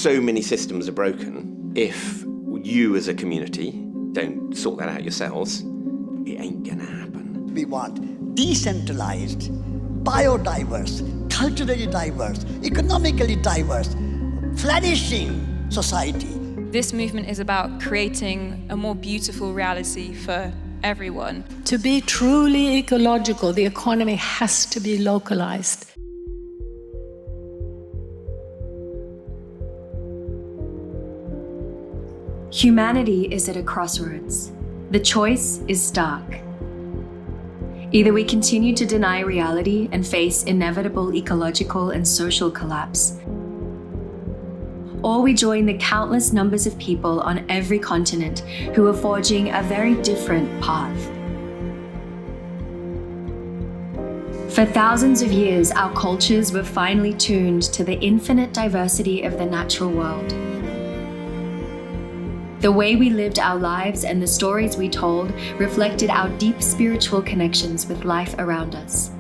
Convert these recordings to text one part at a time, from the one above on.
so many systems are broken. If you as a community don't sort that out yourselves, it ain't gonna happen. We want decentralized, biodiverse, culturally diverse, economically diverse, flourishing society. This movement is about creating a more beautiful reality for everyone. To be truly ecological, the economy has to be localized. Humanity is at a crossroads. The choice is stark. Either we continue to deny reality and face inevitable ecological and social collapse, or we join the countless numbers of people on every continent who are forging a very different path. For thousands of years, our cultures were finely tuned to the infinite diversity of the natural world. The way we lived our lives and the stories we told reflected our deep spiritual connections with life around us.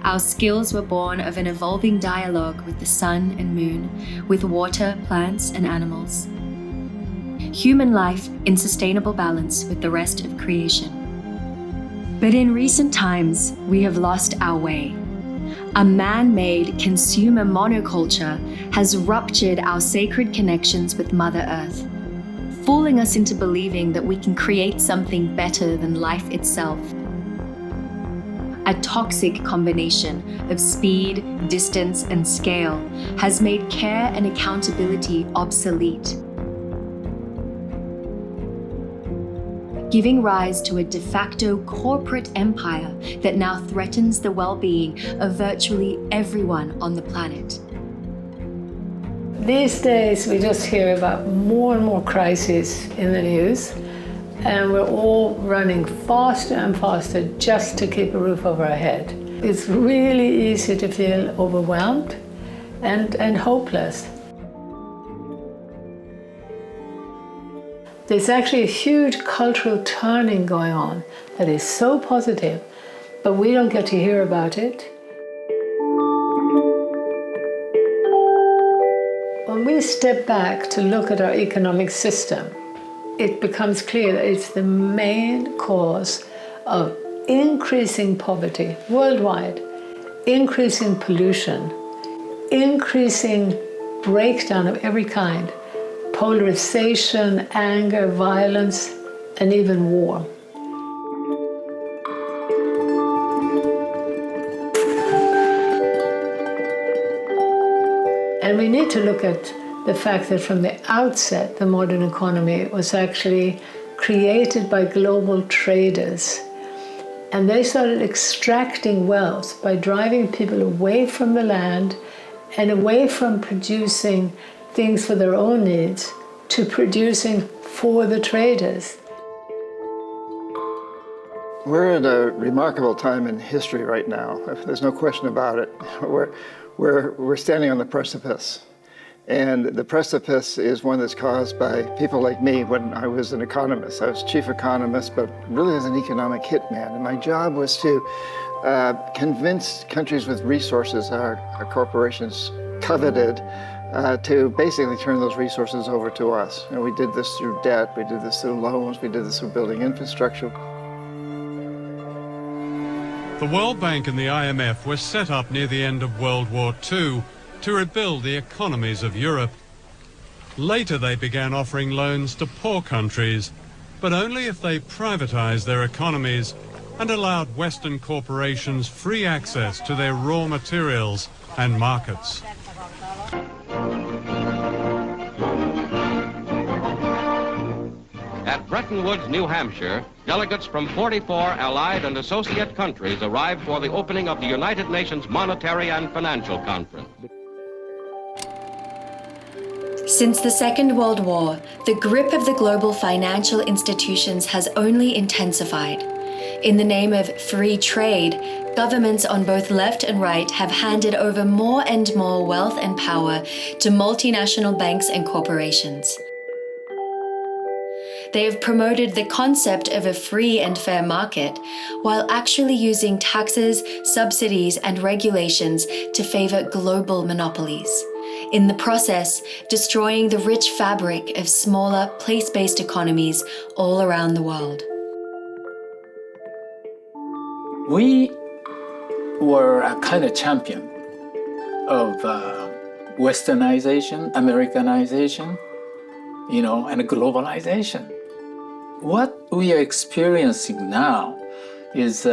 Our skills were born of an evolving dialogue with the sun and moon, with water, plants, and animals. Human life in sustainable balance with the rest of creation. But in recent times, we have lost our way. A man-made consumer monoculture has ruptured our sacred connections with Mother Earth, fooling us into believing that we can create something better than life itself. A toxic combination of speed, distance, and scale has made care and accountability obsolete, giving rise to a de facto corporate empire that now threatens the well-being of virtually everyone on the planet. These days, we just hear about more and more crises in the news, and we're all running faster and faster just to keep a roof over our head. It's really easy to feel overwhelmed and hopeless. There's actually a huge cultural turning going on that is so positive, but we don't get to hear about it. When we step back to look at our economic system, it becomes clear that it's the main cause of increasing poverty worldwide, increasing pollution, increasing breakdown of every kind, polarization, anger, violence, and even war. And we need to look at the fact that from the outset, the modern economy was actually created by global traders. And they started extracting wealth by driving people away from the land and away from producing things for their own needs to producing for the traders. We're at a remarkable time in history right now. There's no question about it. We're standing on the precipice. And the precipice is one that's caused by people like me when I was an economist. I was chief economist, but really as an economic hitman. And my job was to convince countries with resources our corporations coveted to basically turn those resources over to us. And we did this through debt, we did this through loans, we did this through building infrastructure. The World Bank and the IMF were set up near the end of World War II to rebuild the economies of Europe. Later they began offering loans to poor countries, but only if they privatized their economies and allowed Western corporations free access to their raw materials and markets. At Bretton Woods, New Hampshire, delegates from 44 allied and associate countries arrived for the opening of the United Nations Monetary and Financial Conference. Since the Second World War, the grip of the global financial institutions has only intensified. In the name of free trade, governments on both left and right have handed over more and more wealth and power to multinational banks and corporations. They have promoted the concept of a free and fair market, while actually using taxes, subsidies, and regulations to favor global monopolies. in the process destroying the rich fabric of smaller, place-based economies all around the world. We were a kind of champion of Westernization, Americanization, and globalization. What we are experiencing now is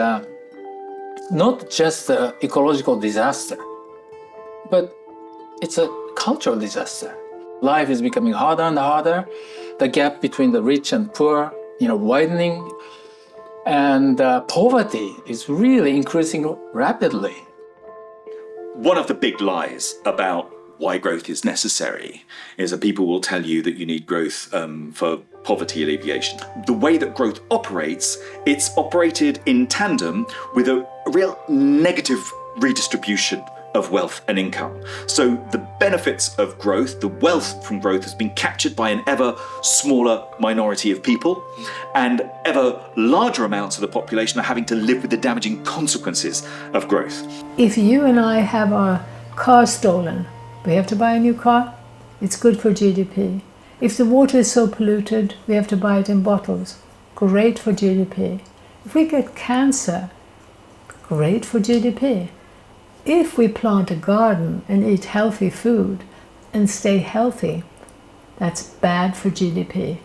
not just an ecological disaster, but it's a cultural disaster. Life is becoming harder and harder. The gap between the rich and poor, widening. And poverty is really increasing rapidly. One of the big lies about why growth is necessary is that people will tell you that you need growth for poverty alleviation. The way that growth operates, it's operated in tandem with a real negative redistribution of wealth and income. So the benefits of growth, the wealth from growth, has been captured by an ever smaller minority of people, and ever larger amounts of the population are having to live with the damaging consequences of growth. If you and I have our car stolen, we have to buy a new car, it's good for GDP. If the water is so polluted, we have to buy it in bottles, great for GDP. If we get cancer, great for GDP. If we plant a garden and eat healthy food and stay healthy, that's bad for GDP.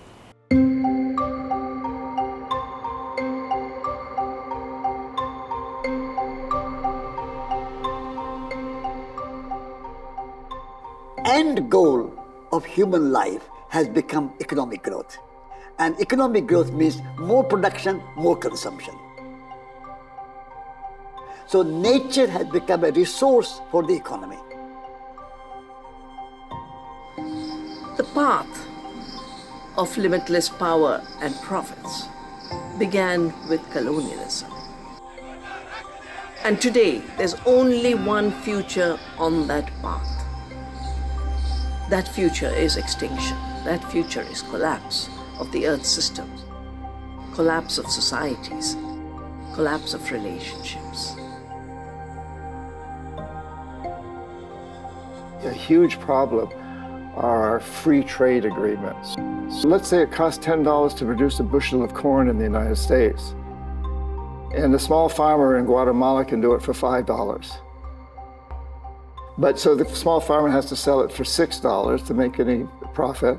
End goal of human life has become economic growth. And economic growth means more production, more consumption. So nature has become a resource for the economy. The path of limitless power and profits began with colonialism. And today, there's only one future on that path. That future is extinction. That future is collapse of the Earth systems, collapse of societies, collapse of relationships. A huge problem are our free trade agreements. So let's say it costs $10 to produce a bushel of corn in the United States, and the small farmer in Guatemala can do it for $5. But so the small farmer has to sell it for $6 to make any profit,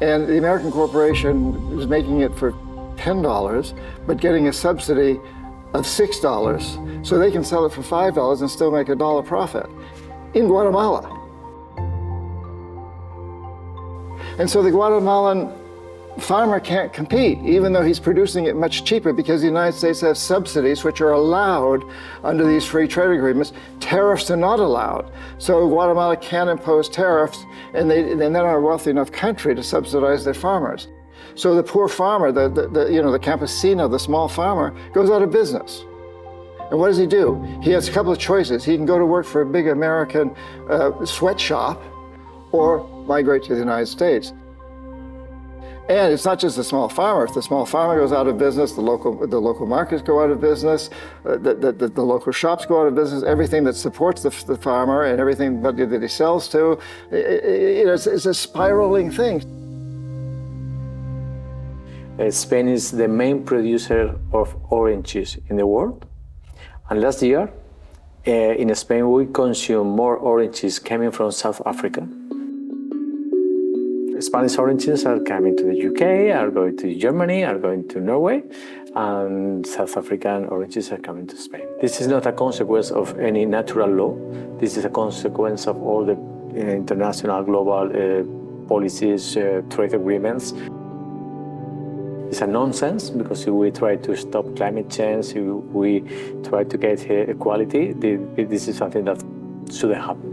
and the American corporation is making it for $10, but getting a subsidy of $6, so they can sell it for $5 and still make $1 profit in Guatemala. And so the Guatemalan farmer can't compete, even though he's producing it much cheaper, because the United States has subsidies which are allowed under these free trade agreements. Tariffs are not allowed. So Guatemala can't impose tariffs, and they're not a wealthy enough country to subsidize their farmers. So the poor farmer, the campesino, the small farmer, goes out of business. And what does he do? He has a couple of choices. He can go to work for a big American sweatshop, or migrate to the United States. And it's not just the small farmer. If the small farmer goes out of business, the local markets go out of business, the local shops go out of business, everything that supports the farmer and everything that he sells to, it's a spiraling thing. Spain is the main producer of oranges in the world. And last year, in Spain, we consume more oranges coming from South Africa. Spanish oranges are coming to the UK, are going to Germany, are going to Norway, and South African oranges are coming to Spain. This is not a consequence of any natural law. This is a consequence of all the international global policies, trade agreements. It's a nonsense, because if we try to stop climate change, if we try to get equality, this is something that shouldn't happen.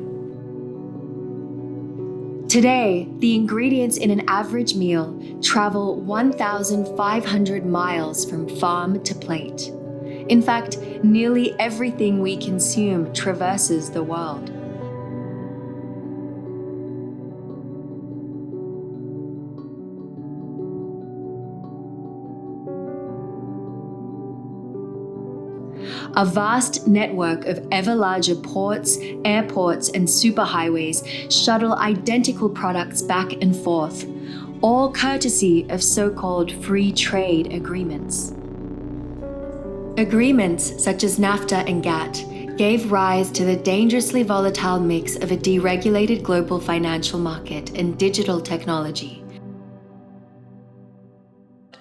Today, the ingredients in an average meal travel 1,500 miles from farm to plate. In fact, nearly everything we consume traverses the world. a vast network of ever larger ports, airports, and superhighways shuttle identical products back and forth, all courtesy of so-called free trade agreements. Agreements such as NAFTA and GATT gave rise to the dangerously volatile mix of a deregulated global financial market and digital technology.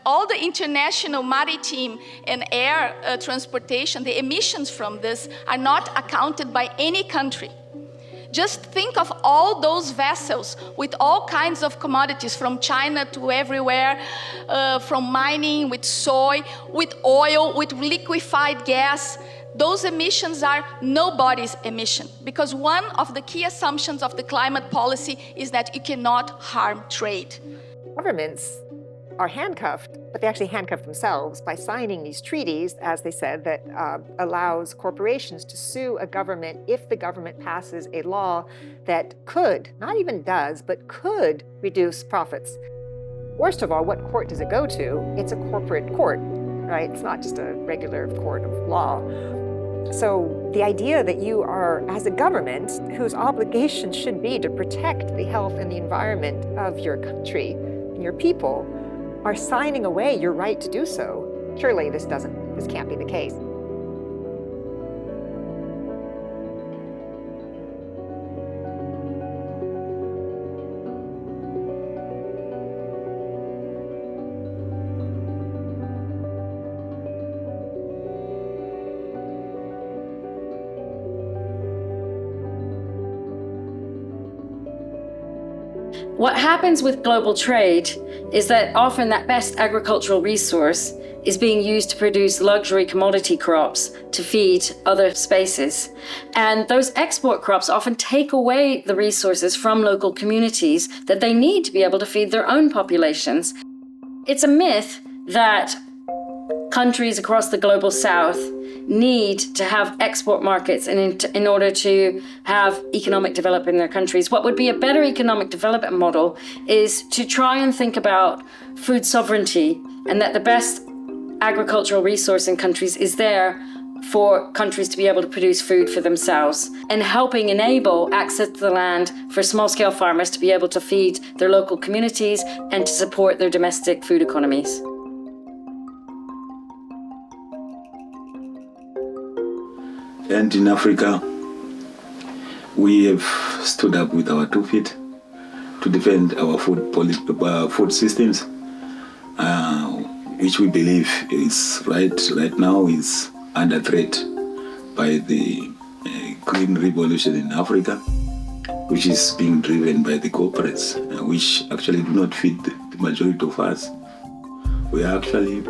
All the international maritime and air transportation, the emissions from this are not accounted by any country. Just think of all those vessels with all kinds of commodities from China to everywhere, from mining, with soy, with oil, with liquefied gas. Those emissions are nobody's emission, because one of the key assumptions of the climate policy is that you cannot harm trade. Governments are handcuffed, but they actually handcuff themselves by signing these treaties, as they said, that allows corporations to sue a government if the government passes a law that could, not even does, but could reduce profits. Worst of all, what court does it go to? It's a corporate court, right? It's not just a regular court of law. So the idea that you are, as a government, whose obligation should be to protect the health and the environment of your country and your people, are signing away your right to do so. Surely this can't be the case. What happens with global trade is that often that best agricultural resource is being used to produce luxury commodity crops to feed other spaces. And those export crops often take away the resources from local communities that they need to be able to feed their own populations. It's a myth that countries across the global south need to have export markets in order to have economic development in their countries. What would be a better economic development model is to try and think about food sovereignty, and that the best agricultural resource in countries is there for countries to be able to produce food for themselves, and helping enable access to the land for small-scale farmers to be able to feed their local communities and to support their domestic food economies. And in Africa, we have stood up with our 2 feet to defend our food systems, which we believe is right now is under threat by the green revolution in Africa, which is being driven by the corporates, which actually do not feed the majority of us. We are actually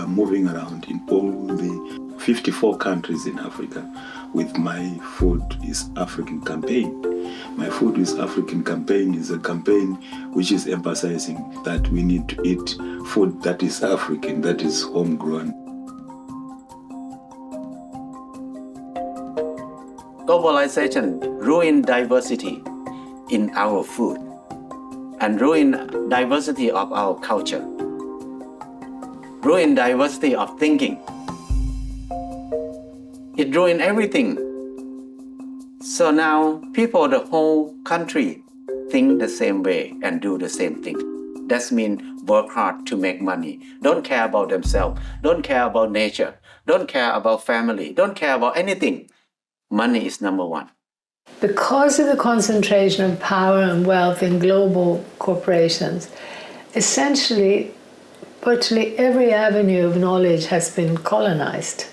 moving around in all the 54 countries in Africa with My Food is African campaign. My Food is African campaign is a campaign which is emphasizing that we need to eat food that is African, that is homegrown. Globalization ruined diversity in our food and ruined diversity of our culture, ruined diversity of thinking. It ruined everything. So now people, the whole country, think the same way and do the same thing. That means work hard to make money. Don't care about themselves. Don't care about nature. Don't care about family. Don't care about anything. Money is number one. Because of the concentration of power and wealth in global corporations, essentially, virtually every avenue of knowledge has been colonized.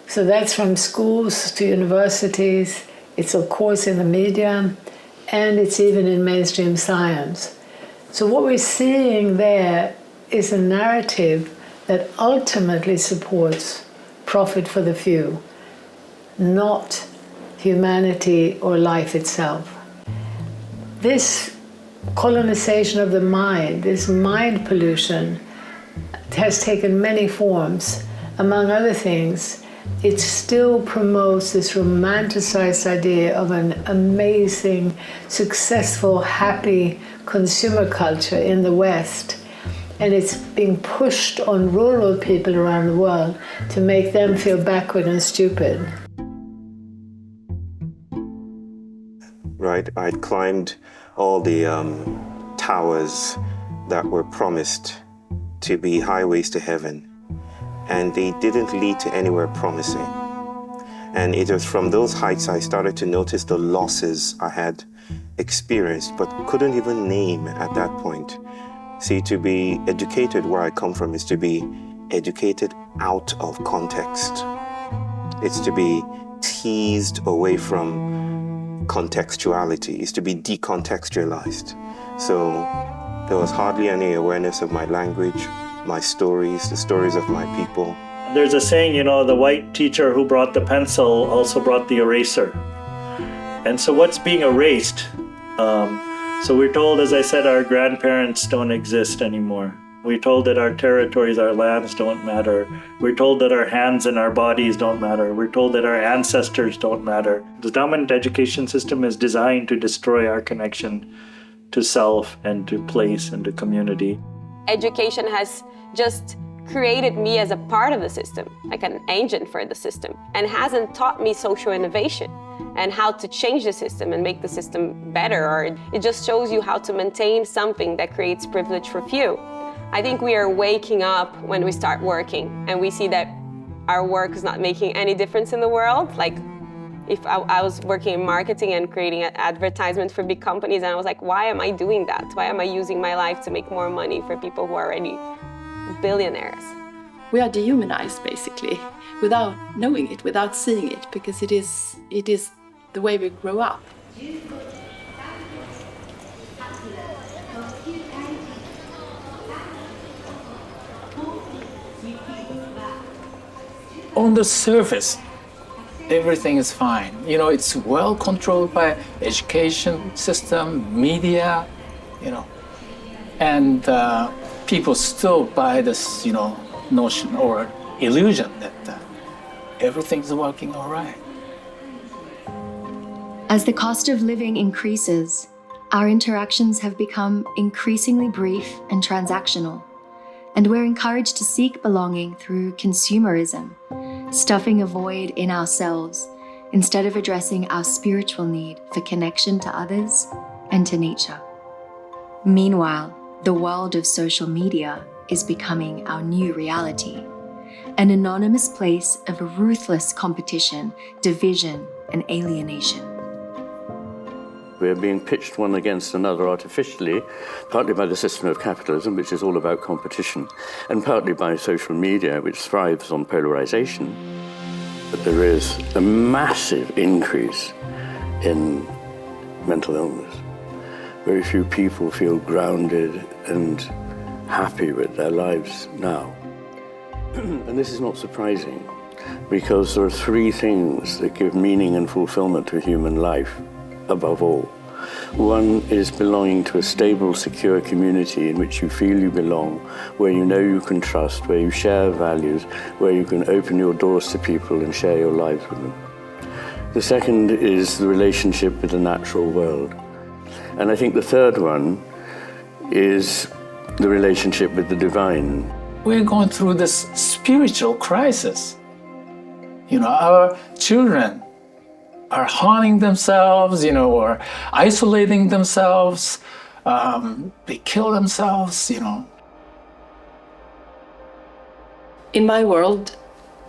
So that's from schools to universities, it's of course in the media, and it's even in mainstream science. So what we're seeing there is a narrative that ultimately supports profit for the few, not humanity or life itself. This colonization of the mind, this mind pollution, has taken many forms. Among other things, it still promotes this romanticized idea of an amazing, successful, happy consumer culture in the West. And it's being pushed on rural people around the world to make them feel backward and stupid. Right, I'd climbed all the towers that were promised to be highways to heaven, and they didn't lead to anywhere promising. And it was from those heights I started to notice the losses I had experienced, but couldn't even name at that point. See, to be educated where I come from is to be educated out of context. It's to be teased away from contextuality. It's to be decontextualized. So there was hardly any awareness of my language, my stories, the stories of my people. There's a saying, the white teacher who brought the pencil also brought the eraser. And so what's being erased? So we're told, as I said, our grandparents don't exist anymore. We're told that our territories, our lands don't matter. We're told that our hands and our bodies don't matter. We're told that our ancestors don't matter. The dominant education system is designed to destroy our connection to self and to place and to community. Education has just created me as a part of the system, like an agent for the system, and hasn't taught me social innovation and how to change the system and make the system better, or it just shows you how to maintain something that creates privilege for few. I think we are waking up when we start working and we see that our work is not making any difference in the world. Like if I was working in marketing and creating an advertisement for big companies, and I was like, why am I doing that? Why am I using my life to make more money for people who are already billionaires? We are dehumanized, basically, without knowing it, without seeing it, because it is the way we grow up. On the surface, everything is fine. It's well controlled by education system, media, and people still buy this, notion or illusion that everything's working all right. As the cost of living increases, our interactions have become increasingly brief and transactional, and we're encouraged to seek belonging through consumerism, stuffing a void in ourselves instead of addressing our spiritual need for connection to others and to nature. Meanwhile, the world of social media is becoming our new reality, an anonymous place of ruthless competition, division, and alienation. We're being pitched one against another artificially, partly by the system of capitalism, which is all about competition, and partly by social media, which thrives on polarization. But there is a massive increase in mental illness. Very few people feel grounded and happy with their lives now. And this is not surprising, because there are three things that give meaning and fulfillment to human life, above all. One is belonging to a stable, secure community in which you feel you belong, where you know you can trust, where you share values, where you can open your doors to people and share your lives with them. The second is the relationship with the natural world. And I think the third one is the relationship with the divine. We're going through this spiritual crisis. Our children are harming themselves, or isolating themselves. They kill themselves, In my world,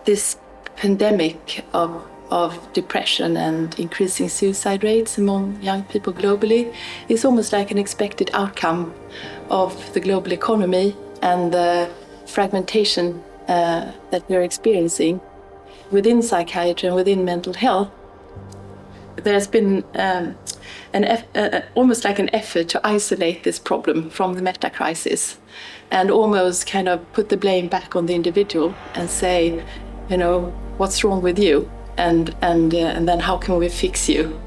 this pandemic of depression and increasing suicide rates among young people globally is almost like an expected outcome of the global economy and the fragmentation that we're experiencing within psychiatry and within mental health. There's been almost like an effort to isolate this problem from the meta-crisis and almost kind of put the blame back on the individual and say, what's wrong with you? And then how can we fix you?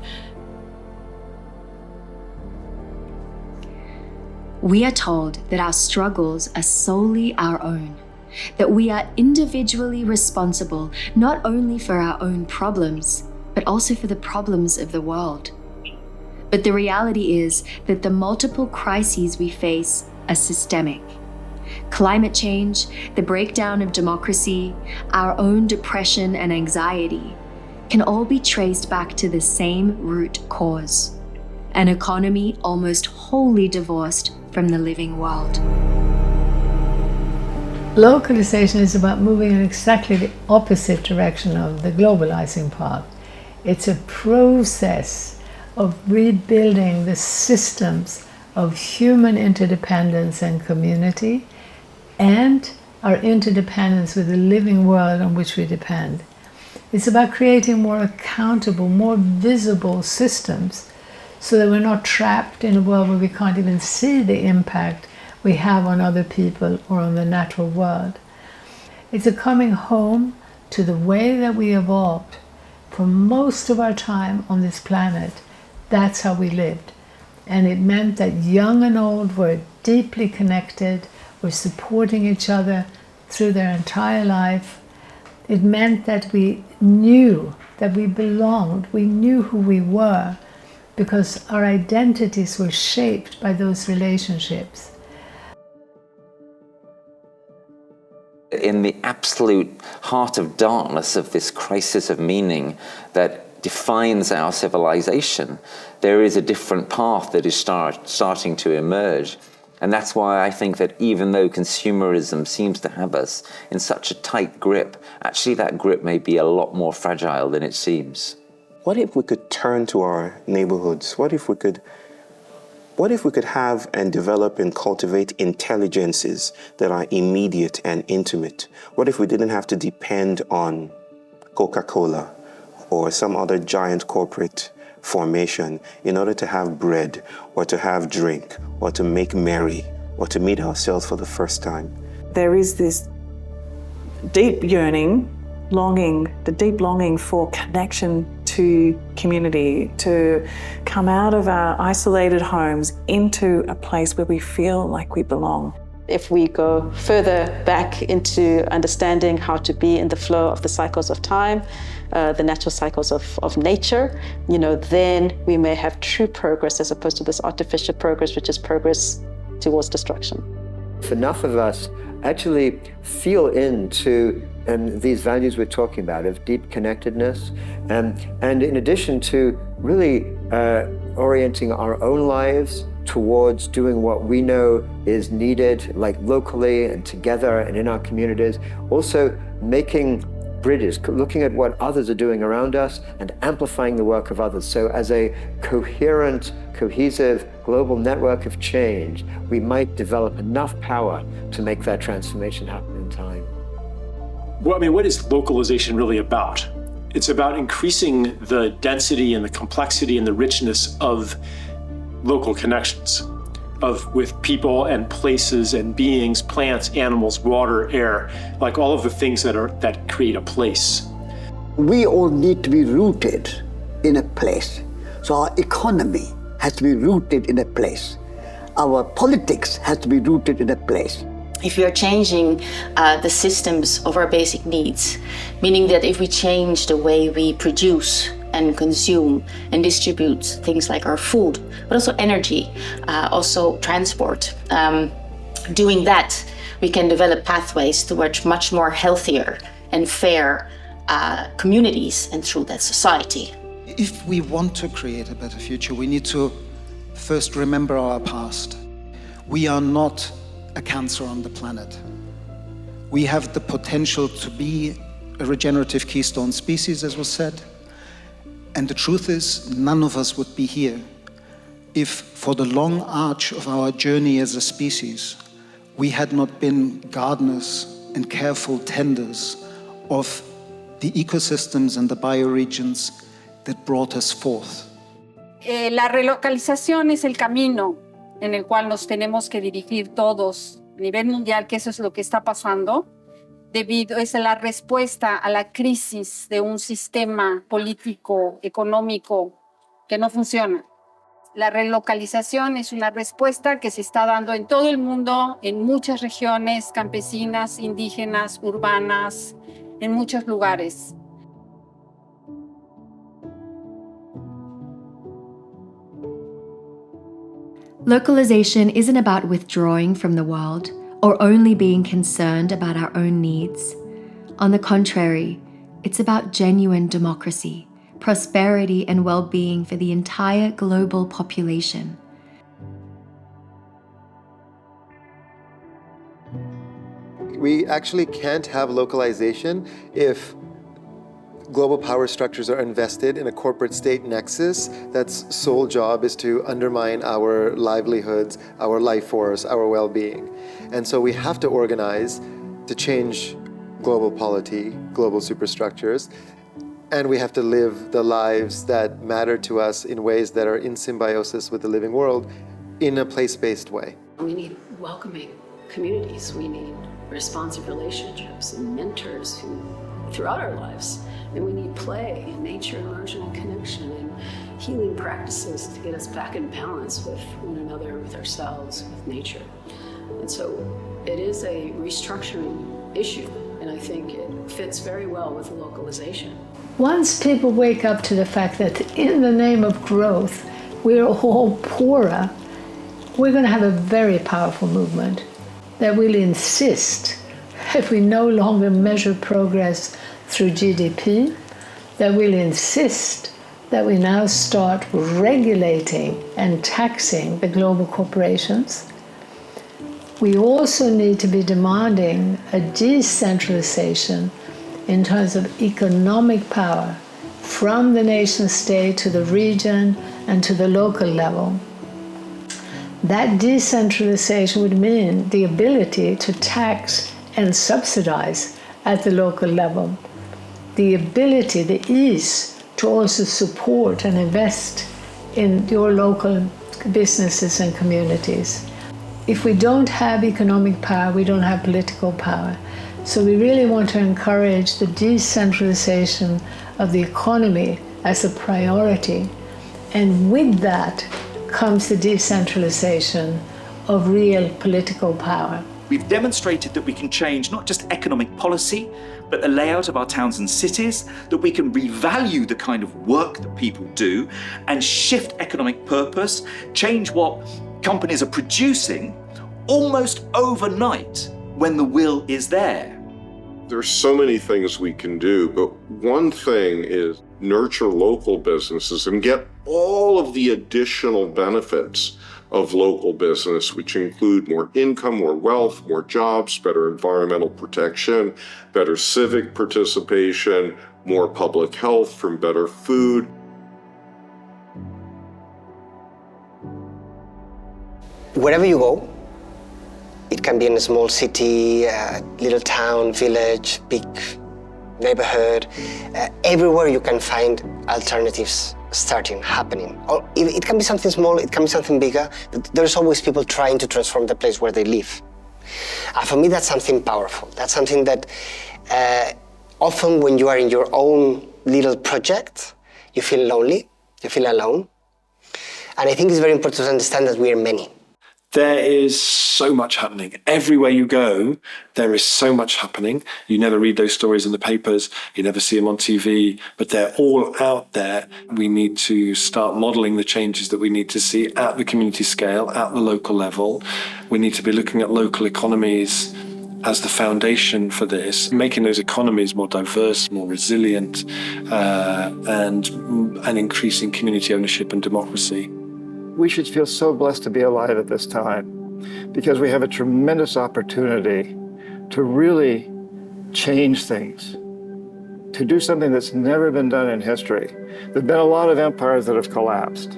We are told that our struggles are solely our own, that we are individually responsible not only for our own problems, but also for the problems of the world. But the reality is that the multiple crises we face are systemic. climate change, the breakdown of democracy, our own depression and anxiety can all be traced back to the same root cause: an economy almost wholly divorced from the living world. Localization is about moving in exactly the opposite direction of the globalizing path. It's a process of rebuilding the systems of human interdependence and community, and our interdependence with the living world on which we depend. It's about creating more accountable, more visible systems so that we're not trapped in a world where we can't even see the impact we have on other people or on the natural world. It's a coming home to the way that we evolved. For most of our time on this planet, that's how we lived. And it meant that young and old were deeply connected, were supporting each other through their entire life. It meant that we knew that we belonged, we knew who we were, because our identities were shaped by those relationships. In the absolute heart of darkness of this crisis of meaning that defines our civilization, there is a different path that is starting to emerge. And that's why I think that even though consumerism seems to have us in such a tight grip, actually that grip may be a lot more fragile than it seems. What if we could turn to our neighborhoods? What if we could have and develop and cultivate intelligences that are immediate and intimate? What if we didn't have to depend on Coca-Cola or some other giant corporate formation in order to have bread or to have drink or to make merry or to meet ourselves for the first time? There is this deep yearning, the deep longing for connection to community, to come out of our isolated homes into a place where we feel like we belong. If we go further back into understanding how to be in the flow of the cycles of time, the natural cycles of nature, then we may have true progress as opposed to this artificial progress, which is progress towards destruction. If enough of us actually feel into these values we're talking about of deep connectedness, and in addition to really orienting our own lives towards doing what we know is needed, like locally and together and in our communities, also making bridges, looking at what others are doing around us and amplifying the work of others. So as a coherent, cohesive global network of change, we might develop enough power to make that transformation happen in time. Well, I mean, what is localization really about? It's about increasing the density and the complexity and the richness of local connections, with people and places and beings, plants, animals, water, air, like all of the things that create a place. We all need to be rooted in a place. So our economy has to be rooted in a place. Our politics has to be rooted in a place. If we are changing the systems of our basic needs, meaning that if we change the way we produce and consume and distribute things like our food, but also energy, also transport, doing that, we can develop pathways towards much more healthier and fair communities and through that society. If we want to create a better future, we need to first remember our past. We are not a cancer on the planet. We have the potential to be a regenerative keystone species, as was said. And the truth is, none of us would be here if, for the long arch of our journey as a species, we had not been gardeners and careful tenders of the ecosystems and the bioregions that brought us forth. La relocalización es el camino en el cual nos tenemos que dirigir todos a nivel mundial, que eso es lo que está pasando, es la respuesta a la crisis de un sistema político, económico que no funciona. La relocalización es una respuesta que se está dando en todo el mundo, en muchas regiones campesinas, indígenas, urbanas, en muchos lugares. Localization isn't about withdrawing from the world or only being concerned about our own needs. On the contrary, it's about genuine democracy, prosperity and well-being for the entire global population. We actually can't have localization if global power structures are invested in a corporate state nexus that's sole job is to undermine our livelihoods, our life force, our well-being. And so we have to organize to change global polity, global superstructures, and we have to live the lives that matter to us in ways that are in symbiosis with the living world in a place-based way. We need welcoming communities. We need responsive relationships and mentors throughout our lives. And we need play and nature, immersion and connection and healing practices to get us back in balance with one another, with ourselves, with nature. And so it is a restructuring issue, and I think it fits very well with localization. Once people wake up to the fact that in the name of growth, we're all poorer, we're going to have a very powerful movement that will insist that we no longer measure progress through GDP, that will insist that we now start regulating and taxing the global corporations. We also need to be demanding a decentralization in terms of economic power from the nation state to the region and to the local level. That decentralization would mean the ability to tax and subsidize at the local level. The ability, the ease to also support and invest in your local businesses and communities. If we don't have economic power, we don't have political power. So we really want to encourage the decentralization of the economy as a priority. And with that comes the decentralization of real political power. We've demonstrated that we can change not just economic policy, but the layout of our towns and cities, that we can revalue the kind of work that people do and shift economic purpose, change what companies are producing almost overnight when the will is there. There's so many things we can do, but one thing is nurture local businesses and get all of the additional benefits of local business, which include more income, more wealth, more jobs, better environmental protection, better civic participation, more public health from better food. Wherever you go, it can be in a small city, little town, village, big neighborhood, everywhere you can find alternatives happening. Or it can be something small, it can be something bigger, but there's always people trying to transform the place where they live. For me, that's something powerful. That's something that often when you are in your own little project, you feel lonely, you feel alone. And I think it's very important to understand that we are many. There is so much happening. Everywhere you go, there is so much happening. You never read those stories in the papers, you never see them on TV, but they're all out there. We need to start modeling the changes that we need to see at the community scale, at the local level. We need to be looking at local economies as the foundation for this, making those economies more diverse, more resilient, and increasing community ownership and democracy. We should feel so blessed to be alive at this time because we have a tremendous opportunity to really change things, to do something that's never been done in history. There have been a lot of empires that have collapsed.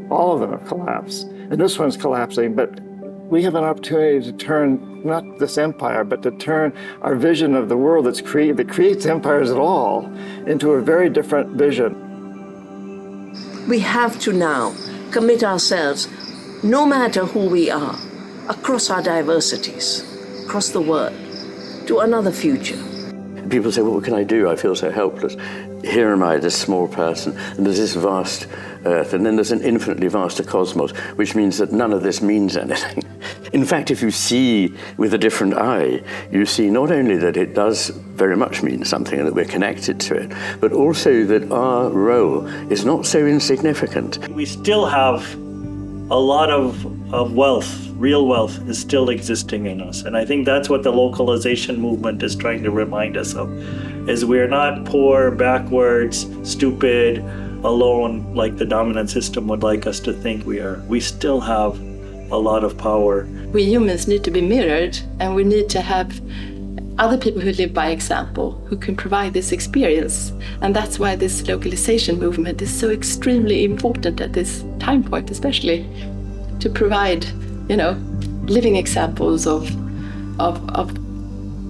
All of them have collapsed, and this one's collapsing, but we have an opportunity to turn not this empire, but to turn our vision of the world that creates empires at all into a very different vision. We have to now commit ourselves, no matter who we are, across our diversities, across the world, to another future. People say, well, what can I do? I feel so helpless. Here am I, this small person, and there's this vast earth, and then there's an infinitely vaster cosmos, which means that none of this means anything. In fact, if you see with a different eye, you see not only that it does very much mean something and that we're connected to it, but also that our role is not so insignificant. We still have a lot of wealth, real wealth, is still existing in us. And I think that's what the localization movement is trying to remind us of, is we're not poor, backwards, stupid, alone like the dominant system would like us to think we are. We still have a lot of power. We humans need to be mirrored, and we need to have other people who live by example, who can provide this experience. And that's why this localization movement is so extremely important at this time point, especially to provide, living examples of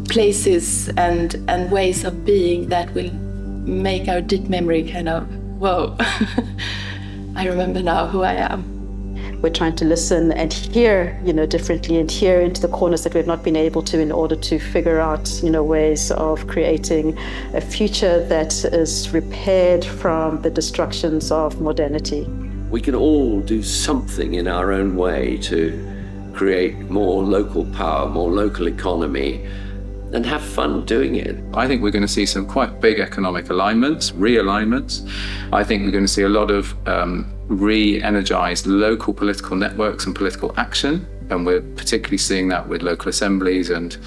places and ways of being that will make our deep memory kind of, whoa, I remember now who I am. We're trying to listen and hear, differently, and hear into the corners that we've not been able to, in order to figure out, ways of creating a future that is repaired from the destructions of modernity. We can all do something in our own way to create more local power, more local economy, and have fun doing it. I think we're going to see some quite big economic alignments, realignments. I think we're going to see a lot of re-energized local political networks and political action. And we're particularly seeing that with local assemblies and,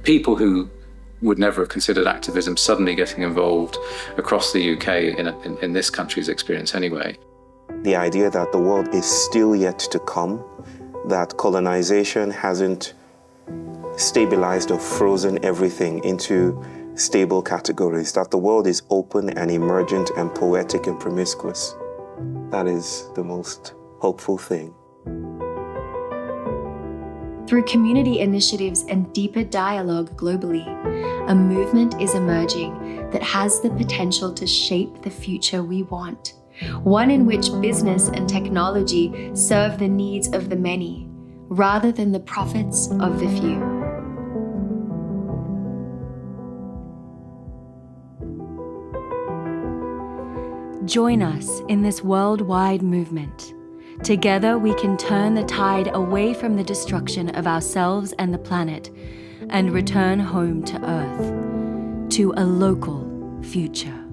people who would never have considered activism suddenly getting involved across the UK in this country's experience anyway. The idea that the world is still yet to come, that colonization hasn't stabilized or frozen everything into stable categories, that the world is open and emergent and poetic and promiscuous. That is the most hopeful thing. Through community initiatives and deeper dialogue globally, a movement is emerging that has the potential to shape the future we want. One in which business and technology serve the needs of the many, rather than the profits of the few. Join us in this worldwide movement. Together we can turn the tide away from the destruction of ourselves and the planet and return home to Earth, to a local future.